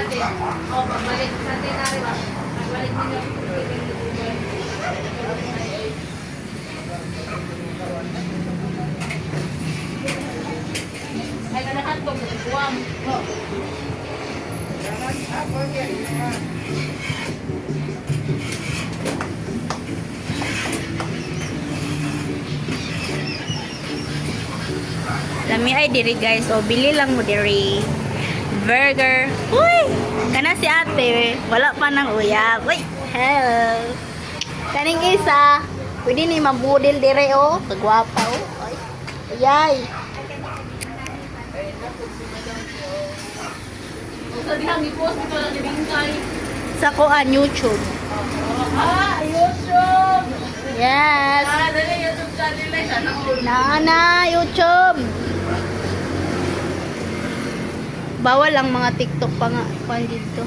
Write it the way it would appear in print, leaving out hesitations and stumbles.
ate. O, pagbalik sa ate na rin. Pagbalik ninyo. Ay, kanahan ko. Buwam. Lami ay diri guys. O, bili lang mo diri. Burger. Uy! Kana si ate. Wala pa ng uyab. Uy! Hello! Kaning isa. Pwede ni mabudil diri o. Kagwapa o. Ay! Ayay! Sa dihang i-post ko lang ni Bingkay. Sa kuan YouTube. Ah, YouTube! Yes! Ah, dali YouTube channel na siya. Na YouTube. Bawal ang mga TikTok pa nga kuan dito.